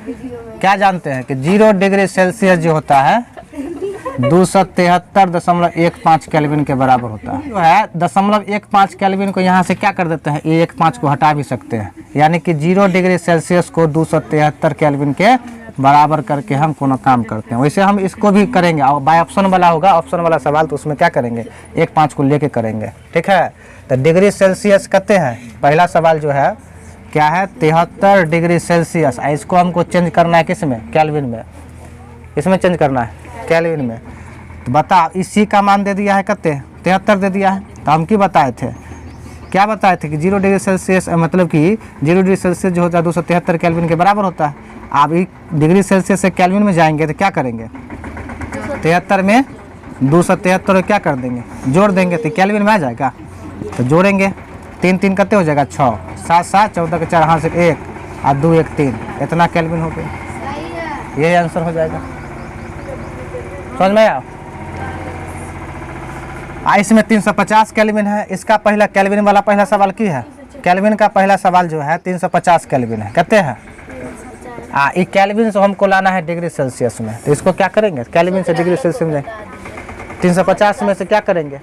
क्या जानते हैं कि 0 डिग्री सेल्सियस जो होता है 273.15 केल्विन के बराबर होता है। जो है 0.15 केल्विन को यहाँ से क्या कर देते हैं, ये 1.5 को हटा भी सकते हैं, यानी कि 0 डिग्री सेल्सियस को 273 केल्विन के बराबर करके हम कोनो काम करते हैं। वैसे हम इसको भी करेंगे, और बाय ऑप्शन वाला होगा, ऑप्शन वाला सवाल, तो उसमें क्या करेंगे 1.5 को लेके करेंगे। ठीक है, तो डिग्री सेल्सियस कहते हैं, पहला सवाल जो है क्या है 73 डिग्री सेल्सियस। इसको हमको चेंज करना है किस में, केल्विन में, इसमें चेंज करना है केल्विन में। तो बता, इसी का मान दे दिया है कितने, 73 दे दिया है। तो हम की बताए थे, क्या बताए थे कि 0 डिग्री सेल्सियस मतलब कि 0 डिग्री सेल्सियस जो होता है 273 केल्विन के बराबर होता है। आप डिग्री सेल्सियस से केल्विन में जाएंगे तो क्या करेंगे, 73 में 273 क्या कर देंगे, जोड़ देंगे तो केल्विन में आ जाएगा। तो जोड़ेंगे 3 3 कितने हो जाएगा 6, 7 7 14 के 4 हाथ से 1 और 2 1 3, इतना केल्विन हो गया, यही आंसर हो जाएगा। समझ में आया। इसमें 350 केल्विन है, इसका पहला केल्विन वाला पहला सवाल की है, केल्विन का पहला सवाल जो है 350 केल्विन है, कहते हैं ये केल्विन से हमको लाना है डिग्री सेल्सियस में। तो इसको क्या करेंगे, केल्विन से डिग्री सेल्सियस में 350 में से क्या करेंगे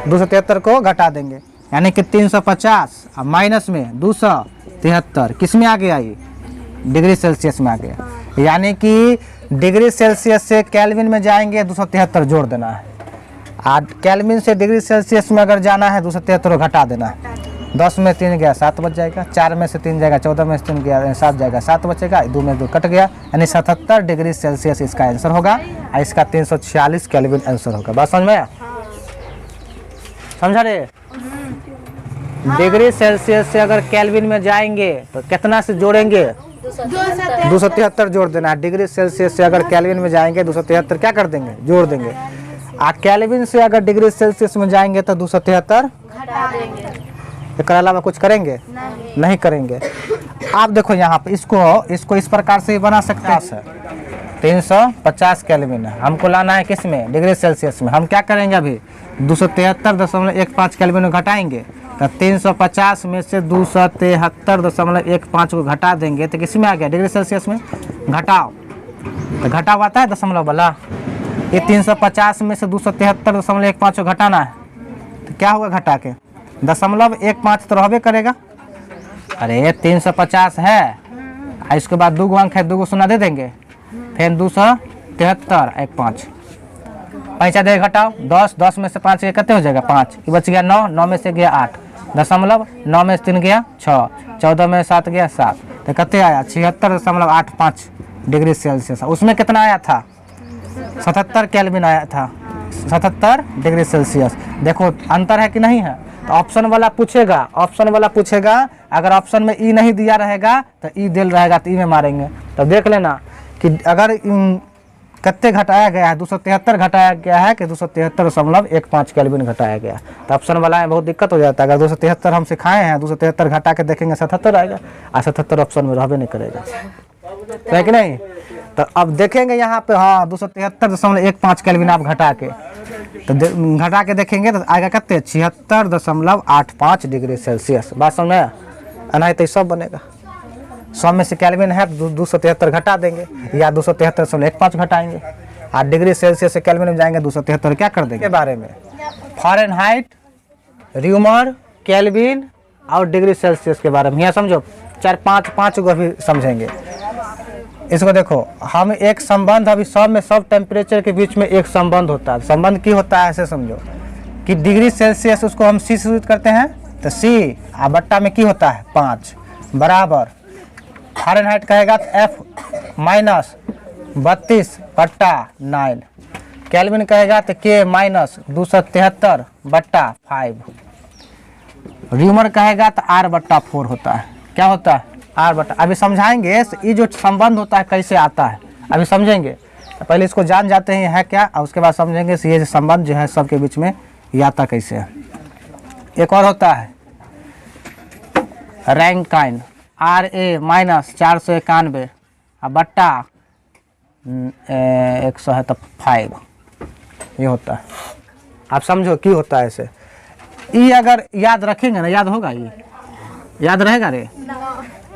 273 को घटा देंगे, यानी कि 350 माइनस में 273 किस में आ गया, ये डिग्री सेल्सियस में आ गया। यानी कि डिग्री सेल्सियस से केल्विन में जाएंगे 273 जोड़ देना है, और केल्विन से डिग्री सेल्सियस में अगर जाना है 273 घटा देना है। 10 में 3 गया 7 बच जाएगा, 4 में से 3 जाएगा, 14 में से 3 गया 7 जाएगा, 7 बचेगा, 2 में 2 कट गया, यानी 77 डिग्री सेल्सियस इसका आंसर होगा, और इसका 346 केल्विन आंसर होगा। बात समझ में आया, समझा रे। डिग्री सेल्सियस से अगर केल्विन में जाएंगे तो कितना से जोड़ेंगे, 273 जोड़ देना है। डिग्री सेल्सियस से अगर केल्विन में जाएंगे 273 क्या कर देंगे, जोड़ देंगे। केल्विन से अगर डिग्री सेल्सियस में जाएंगे तो 273 इसके अलावा कुछ करेंगे नहीं करेंगे। आप देखो यहाँ पे इसको इस प्रकार से बना सकते हैं, 350 केल्विन है, हमको लाना है किस में, डिग्री सेल्सियस में। हम क्या करेंगे, अभी 273.15 केल्विन को घटाएंगे, तो 350 में से 273.15 को घटा देंगे तो किस में आ गया, डिग्री सेल्सियस में। घटाओ तो घटा आता है दशमलव वाला, ये 350 में से 273.15 को घटाना है तो क्या होगा, घटा के 0.15 तो रहबे करेगा। अरे ये 350 है, इसके बाद 2 अंक है, 2 शून्य दे देंगे, फिर 273.15 पैसा दे घटाओ, 10 में से 5 गया कितने हो जाएगा 5, ये बच गया 9, 9 में से गया 8, 9 में से 3 गया 6, 14 में 7 गया 7, तो कितने आया 76.85 डिग्री सेल्सियस। उसमें कितना आया था, 77 केल्विन आया था, 77 डिग्री सेल्सियस। देखो अंतर है कि नहीं है। तो ऑप्शन वाला पूछेगा, अगर ऑप्शन में ई नहीं दिया रहेगा तो ई दिल रहेगा तो ई में मारेंगे। तो देख लेना कि अगर कितने घटाया गया है, 273 घटाया गया है कि 273.15 केल्विन घटाया गया। तो ऑप्शन वाला में बहुत दिक्कत हो जाता है। अगर 273 हम सिखाए हैं, 273 घटा के देखेंगे 77 आएगा, और 77 ऑप्शन में रहबे नहीं करेगा, है कि नहीं। तो अब देखेंगे यहाँ पे, हाँ 273.15 केल्विन आप घटा के देखेंगे तो आएगा कितने 76.85 डिग्री सेल्सियस। बात समझ में आया, नहीं तो सब बनेगा। 100 में से केल्विन है 273 घटा देंगे, या 273.15 घटाएंगे, और डिग्री सेल्सियस से केल्विन में जाएंगे 273 क्या कर देंगे। के बारे में फ़ारेनहाइट, र्यूमर, केल्विन और डिग्री सेल्सियस के बारे में यहाँ समझो, 4-5 को भी समझेंगे। इसको देखो, हम एक संबंध, अभी सब में सब टेम्परेचर के बीच में एक संबंध होता है। संबंध की होता है, ऐसे समझो कि डिग्री सेल्सियस उसको हम सी से सूचित करते हैं, तो सी और बट्टा में की होता है 5 बराबर। फ़ारेनहाइट कहेगा तो F माइनस 32/9, केल्विन कहेगा तो K माइनस 273/5, र्यूमर कहेगा तो R/4 होता है। क्या होता है, R/। अभी समझाएंगे ये जो संबंध होता है कैसे आता है, अभी समझेंगे। तो पहले इसको जान जाते हैं है क्या, और उसके बाद समझेंगे ये संबंध जो है सबके बीच में ये आता कैसे है। एक और होता है रैंकाइन, RA माइनस 491 और बट्टा 100 है तो 5, ये होता है। आप समझो की होता है ऐसे। ये अगर याद रखेंगे ना, याद होगा, ये याद रहेगा रे,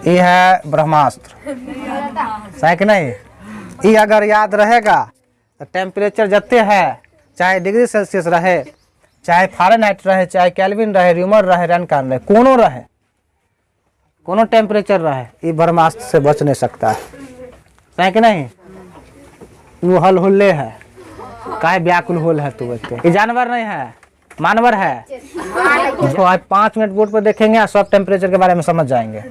ये है ब्रह्मास्त्र, सही कि नहीं। ये अगर याद रहेगा तो टेम्परेचर जते है, चाहे डिग्री सेल्सियस रहे, चाहे फ़ारेनहाइट रहे, चाहे केल्विन रहे, र्यूमर रहे, रैनकान रहे, कोनो रहे, कोनो टेम्परेचर रहे, ये ब्रह्मास्त्र से बच नहीं सकता है, सही कि नहीं। वो हल हुल्ले है, काय व्याकुल होल है तू बच्चे। ये जानवर नहीं है, मानवर है। इसको आज 5 मिनट बोर्ड पर देखेंगे और सब टेम्परेचर के बारे में समझ जाएंगे।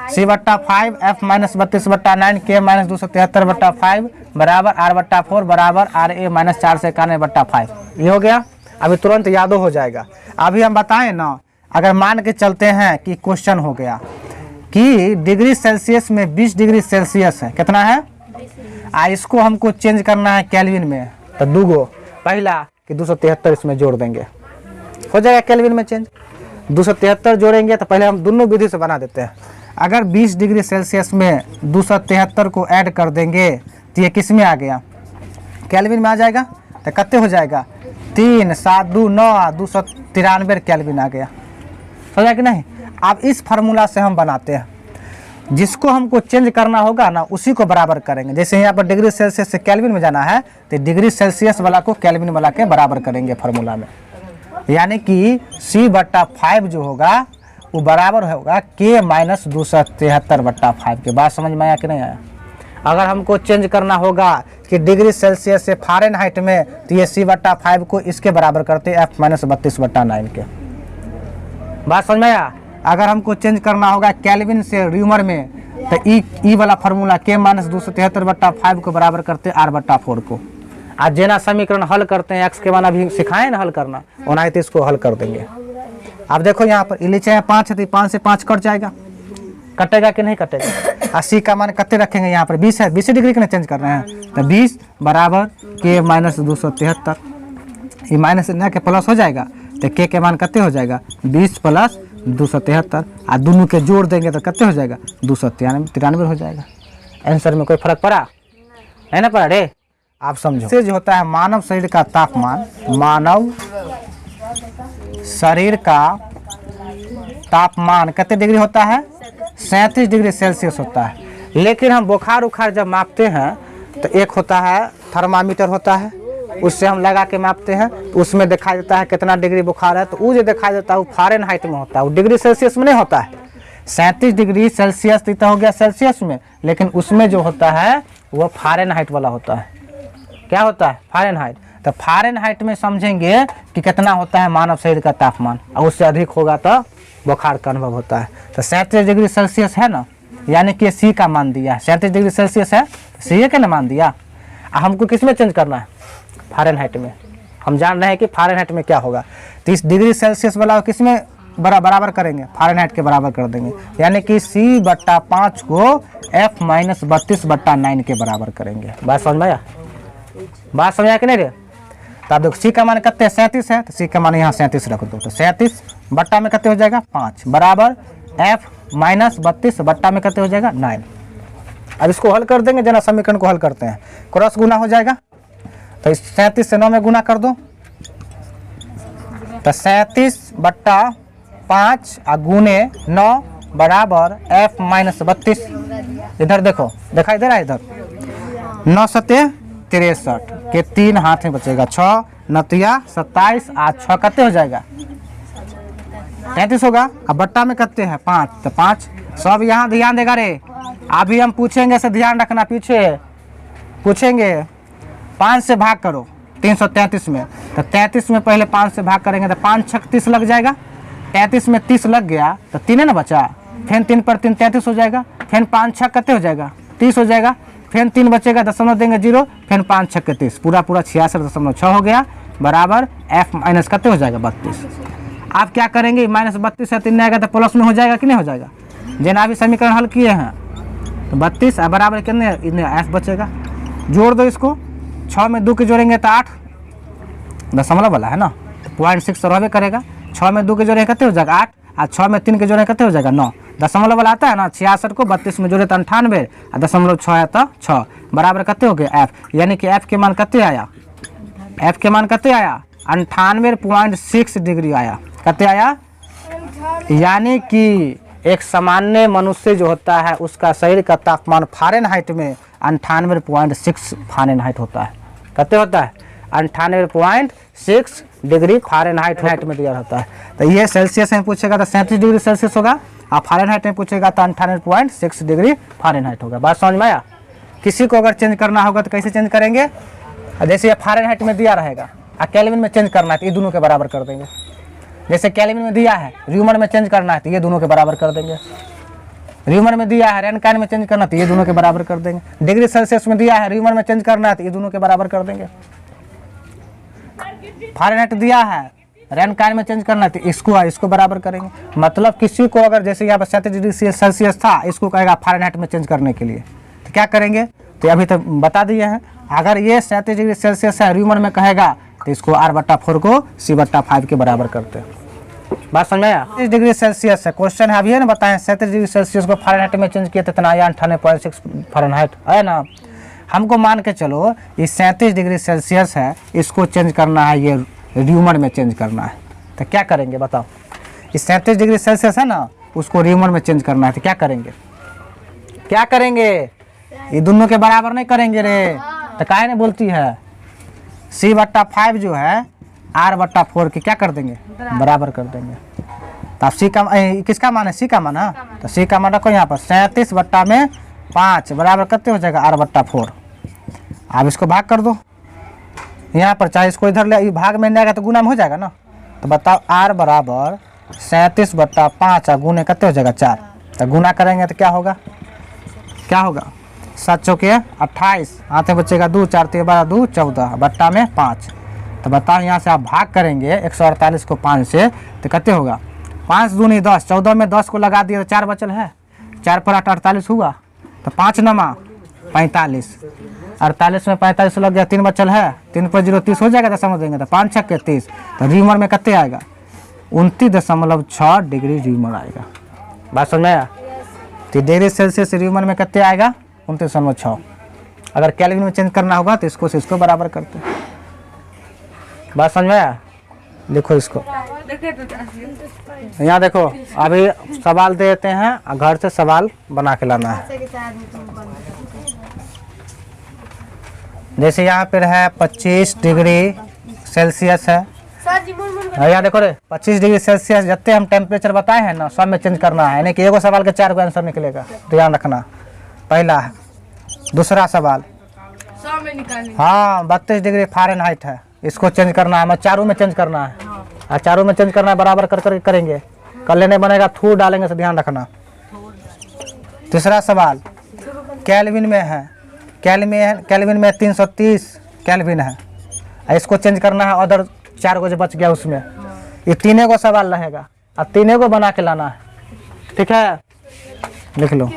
C/5 F-32/9 K-273/5 बराबर R/4 बराबर RA-491/5। ये हो गया, अभी तुरंत यादो हो जाएगा। अभी हम बताएं ना, अगर मान के चलते हैं कि क्वेश्चन हो गया कि डिग्री सेल्सियस में 20 डिग्री सेल्सियस है, कितना है, इसको हमको चेंज करना है केल्विन में, तो दूगो, पहला कि 273 इसमें जोड़ देंगे, हो जाएगा केल्विन में चेंज। 273 जोड़ेंगे तो पहले हम दोनों विधि से बना देते हैं। अगर 20 डिग्री सेल्सियस में 273 को ऐड कर देंगे तो ये किस में आ गया, केल्विन में आ जाएगा। तो कितने हो जाएगा, 3 7 2 9 293 केल्विन आ गया, समझा कि नहीं। अब इस फार्मूला से हम बनाते हैं, जिसको हमको चेंज करना होगा ना उसी को बराबर करेंगे। जैसे यहाँ पर डिग्री सेल्सियस से केल्विन में जाना है तो डिग्री सेल्सियस वाला को केल्विन वाला के बराबर करेंगे फार्मूला में, यानी कि C/5 जो होगा वो बराबर होगा K-273/5 के। बात समझ में आया कि नहीं आया। अगर हमको चेंज करना होगा कि डिग्री सेल्सियस से फ़ारेनहाइट में, तो ये C/5 को इसके बराबर करते F-32/9 के। बात समझ में आया। अगर हमको चेंज करना होगा केल्विन से र्यूमर में, तो ई वाला फार्मूला K-273/5 को बराबर करते R/4 को। आज जेना समीकरण हल करते हैं, एक्स के मान अभी सिखाए ना हल करना, ओना तो इसको हल कर देंगे। अब देखो यहाँ पर नीचे 5 है तो 5 से 5 कट जाएगा, कटेगा कि नहीं कटेगा। और सी का मान कितने रखेंगे, यहाँ पर 20 है, 20 डिग्री के चेंज कर रहे हैं, तो 20 बराबर K-273, ये माइनस न के प्लस हो जाएगा, तो K के मान कितने हो जाएगा, 20 + 273, और दोनों के जोड़ देंगे तो कितने हो जाएगा, 293 हो जाएगा। आंसर में कोई फर्क पड़ा है ना, पड़ा रे। आप समझो, से जो होता है मानव शरीर का तापमान, मानव शरीर का तापमान कितने डिग्री होता है, 37 डिग्री सेल्सियस होता है। लेकिन हम बुखार उखार जब मापते हैं तो एक होता है थर्मामीटर होता है, उससे हम लगा के मापते हैं, तो उसमें दिखाई देता है कितना डिग्री बुखार है। तो वो जो दिखाई देता है वो फ़ारेनहाइट में होता है, वो डिग्री सेल्सियस में नहीं होता है। 37 डिग्री सेल्सियस तो हो गया सेल्सियस में, लेकिन उसमें जो होता है वो फ़ारेनहाइट वाला होता है। क्या होता है, फ़ारेनहाइट। तो फ़ारेनहाइट में समझेंगे कि कितना होता है मानव शरीर का तापमान, और उससे अधिक होगा तो बुखार का अनुभव होता है। तो 37 डिग्री सेल्सियस है ना, यानी कि सी का मान दिया है, 37 डिग्री सेल्सियस है, सी का ना मान दिया। हमको किस में चेंज करना है, फ़ारेनहाइट में। हम जान रहे हैं कि फ़ारेनहाइट में क्या होगा, 30 डिग्री सेल्सियस वाला किस में बराबर करेंगे, फ़ारेनहाइट के बराबर कर देंगे, यानी कि C/5 को F-32/9 के बराबर करेंगे। बात समझ में आया, बात समझ आया कि नहीं रे। तो आप देखो सी का मान कितने, 37 है, तो सी का मान यहाँ 37 रख दो, तो 37 बट्टा में कितने हो जाएगा, 5 बराबर F-32 में कितने हो जाएगा, 9। अब इसको हल कर देंगे, जना समीकरण को हल करते हैं, क्रॉस गुना हो जाएगा, तो 37 से 9 में गुना कर दो, तो 37/5 गुने 9 बराबर F-32। इधर देखो, दिखाई दे रहा है, इधर 9 सत्ते 63 के 3 हाथ में बचेगा, 6 9 27 8 6 कितने हो जाएगा, 33 होगा। अब बट्टा में कितने हैं, 5, तो 5 सब यहाँ ध्यान देगा रे। अभी हम पूछेंगे से ध्यान रखना, पीछे पूछेंगे 5 से भाग करो 333 में, तो 33 में पहले 5 से भाग करेंगे तो 5 6 30 लग जाएगा, 33 में 30 लग गया तो 3 है ना बचा, फिर 3 पर 3 33 हो जाएगा, फिर 5 6 कितने हो जाएगा, 30 हो जाएगा, फिर 3 बचेगा, दशमलव देंगे 0, फिर 5 6 30, पूरा 66.6 हो गया बराबर F माइनस कितने हो जाएगा, 32। आप क्या करेंगे, -32 से 3 आएगा तो प्लस में हो जाएगा कि नहीं हो जाएगा। जना भी समीकरण हल किए हैं तो 32 बराबर कितने, F बचेगा, जोड़ दो इसको, 6 में 2 के जोड़ेंगे तो 8, दशमलव वाला है ना, 0.6 रहबे करेगा, 6 में 2 के जोड़ेंगे कितने हो जाएगा 8, और 6 में 3 के जोड़ेंगे कितने हो जाएगा 9, दशमलव वाला आता है ना, 66 को 32 में जोड़े तो 98, और दशमलव 6 है तो 6 बराबर कितने हो गए F, यानी कि F के मान कितने आया, F के मान कितने आया, 98.6 डिग्री आया, कितने आया, यानी कि एक सामान्य मनुष्य जो होता है उसका शरीर का तापमान फ़ारेनहाइट में 98.6 फ़ारेनहाइट होता है। कितने होता है? 98.6 डिग्री फ़ारेनहाइट में दिया होता है। तो ये सेल्सियस में पूछेगा तो 37 डिग्री सेल्सियस होगा, और फ़ारेनहाइट में पूछेगा तो 98.6 डिग्री फ़ारेनहाइट होगा। बात समझ में आया? किसी को अगर चेंज करना होगा तो कैसे चेंज करेंगे? जैसे ये फ़ारेनहाइट में दिया रहेगा और केल्विन में चेंज करना है तो ये दोनों के बराबर कर देंगे। जैसे केल्विन में दिया है, र्यूमर में चेंज करना है तो ये दोनों के बराबर कर देंगे। र्यूमर में दिया है, रेनकाइन में चेंज करना है तो ये दोनों के बराबर कर देंगे। डिग्री सेल्सियस में दिया है, र्यूमर में चेंज करना है तो ये दोनों के बराबर कर देंगे। फ़ारेनहाइट दिया है, रेनकाइन में चेंज करना है तो इसको बराबर करेंगे। मतलब किसी को अगर जैसे यहाँ पर 37 डिग्री सेल्सियस था, इसको कहेगा फ़ारेनहाइट में चेंज करने के लिए, तो क्या करेंगे? तो अभी तो बता दिए हैं। अगर ये 37 डिग्री सेल्सियस है, र्यूमर में कहेगा तो इसको R/4 को C/5 के बराबर करते हैं। बात समझ में आया? 37 डिग्री सेल्सियस है, क्वेश्चन है अभी है ना, बताएं 37 डिग्री सेल्सियस को फ़ारेनहाइट में चेंज किया तो इतना आया 98.6 फ़ारेनहाइट है ना। हमको मान के चलो ये 37 डिग्री सेल्सियस है, इसको चेंज करना है, ये र्यूमर में चेंज करना है, तो क्या करेंगे बताओ? ये 37 डिग्री सेल्सियस है ना, उसको र्यूमर में चेंज करना है तो क्या करेंगे? क्या करेंगे? ये दोनों के बराबर नहीं करेंगे रे, तो काहे नहीं बोलती है? C/5 जो है R/4 के क्या कर देंगे? बराबर कर देंगे। तो अब C का किसका मान है? C का मान है, तो C का मान रखो यहाँ पर 37/5 बराबर करते हो जाएगा R/4। अब इसको भाग कर दो यहाँ पर, चाहे इसको इधर ले, भाग में नहीं आएगा तो गुना में हो जाएगा ना। तो बताओ R बराबर 37/5 गुने करते हो जाएगा 4, तो गुना करेंगे तो क्या होगा? क्या होगा? 7 चौके 28, हाथ में बचेगा 2, 4 3 12 2 14 बट्टा में 5। तो बताओ यहाँ से आप भाग करेंगे 148 को 5 से तो कितने होगा? 5 दूनी 10, 14 में 10 को लगा दिया तो 4 बचल है, 4 पर 8 48 हुआ, तो 5 नमा 45, 48 में 45 लग गया, 3 बचल है, 3 पर 0 30 हो जाएगा, दशमलव देंगे तो 5 6 30, तो र्यूमर में कितने आएगा? 29.6 डिग्री र्यूमर आएगा। बात समझ में आया? तो डिग्री सेल्सियस र्यूमर में कितने आएगा? 29.6। अगर केल्विन में चेंज करना होगा तो इसको से इसको बराबर करते हैं। बात समझ में आया? लिखो इसको यहाँ, देखो अभी सवाल दे देते हैं और घर से सवाल बना के लाना है। जैसे यहाँ पर है 25 डिग्री सेल्सियस है, यहाँ देखो रे 25 डिग्री सेल्सियस जितने हम टेम्परेचर बताए हैं ना, सब में चेंज करना है, यानी कि एगो सवाल के 4 गो आंसर निकलेगा, ध्यान रखना। पहला है, दूसरा सवाल हाँ 32 डिग्री फ़ारेनहाइट है, इसको चेंज करना है, हमें चारों में चेंज करना है, और चारों में चेंज करना है, बराबर कर करेंगे, कर लेने बनेगा थू डालेंगे, तो ध्यान रखना। तीसरा सवाल केल्विन में है, केल्विन में 330 केल्विन है, इसको चेंज करना है, अदर 4 गो जो बच गया उसमें, ये 3 गो सवाल रहेगा और 3 गो बना के लाना है, ठीक है? लिख लो।